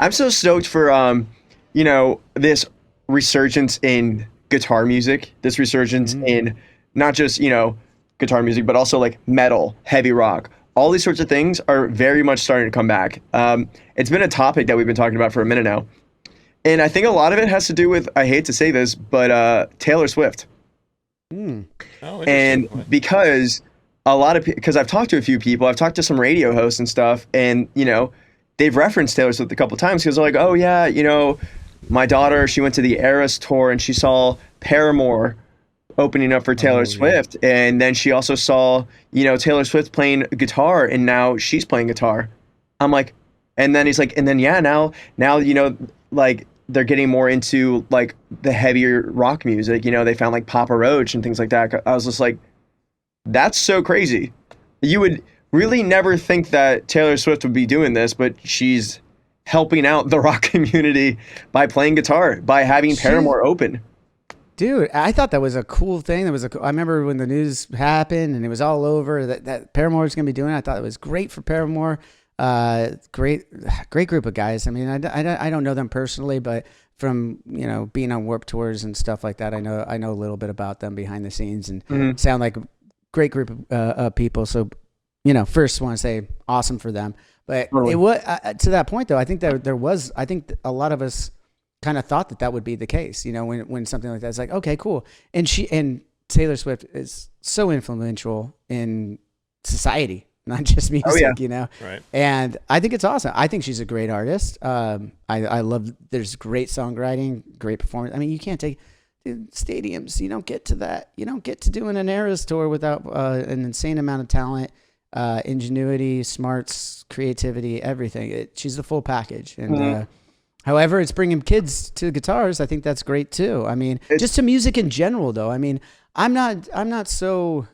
I'm so stoked for this resurgence in guitar music, this resurgence in not just, guitar music, but also like metal, heavy rock. All these sorts of things are very much starting to come back. It's been a topic that we've been talking about for a minute now. And I think a lot of it has to do with, I hate to say this, but Taylor Swift. Oh, And interesting. because because I've talked to a few people, I've talked to some radio hosts and stuff, and they've referenced Taylor Swift a couple times because they're like, oh yeah, my daughter, she went to the Eras tour and she saw Paramore opening up for Taylor Oh, yeah. Swift, and then she also saw Taylor Swift playing guitar, and now she's playing guitar. I'm like, and then he's like, and then yeah, now like they're getting more into like the heavier rock music. They found like Papa Roach and things like that. I was just like, that's so crazy. You would really never think that Taylor Swift would be doing this, but she's helping out the rock community by playing guitar, by having Paramore open. Dude, I thought that was a cool thing. I remember when the news happened and it was all over that Paramore was going to be doing it. I thought it was great for Paramore. Great group of guys. I mean, I don't know them personally, but from being on Warped Tours and stuff like that, I know a little bit about them behind the scenes, and sound like a great group of people. So, first want to say awesome for them. But Totally. it was to that point though. I think that I think a lot of us kind of thought that would be the case. When something like that is like, okay, cool. And Taylor Swift is so influential in society, not just music, Oh, yeah. Right. And I think it's awesome. I think she's a great artist. I love, there's great songwriting, great performance. I mean, you can't take stadiums. You don't get to that. You don't get to doing an Eras tour without an insane amount of talent, ingenuity, smarts, creativity, everything. She's the full package. And however, it's bringing kids to guitars. I think that's great too. I mean, just to music in general, though. I mean, I'm not so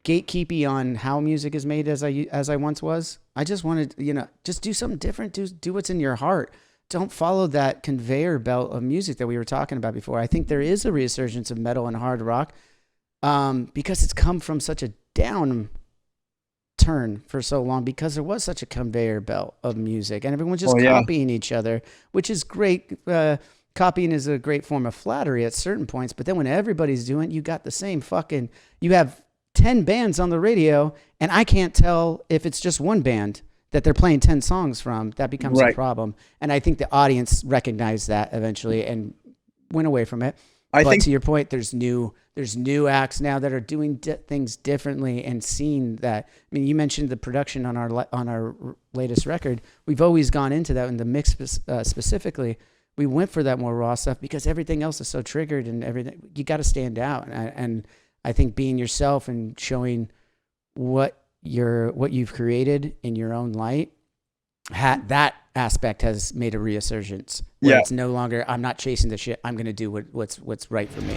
gatekeepy on how music is made as I once was. I just wanted, just do something different. Do what's in your heart. Don't follow that conveyor belt of music that we were talking about before. I think there is a resurgence of metal and hard rock because it's come from such a down turn for so long, because there was such a conveyor belt of music and everyone's just copying each other, which is great. Copying is a great form of flattery at certain points, but then when everybody's doing it, you got the same you have 10 bands on the radio, and I can't tell if it's just one band that they're playing 10 songs from. That becomes a problem. And I think the audience recognized that eventually and went away from it. I think to your point, there's new acts now that are doing things differently and seeing that. I mean, you mentioned the production on our latest record. We've always gone into that in the mix specifically. We went for that more raw stuff because everything else is so triggered and everything. You got to stand out, and I think being yourself and showing what you've created in your own light, that aspect has made a resurgence. Where it's no longer, I'm not chasing the shit. I'm going to do what's right for me.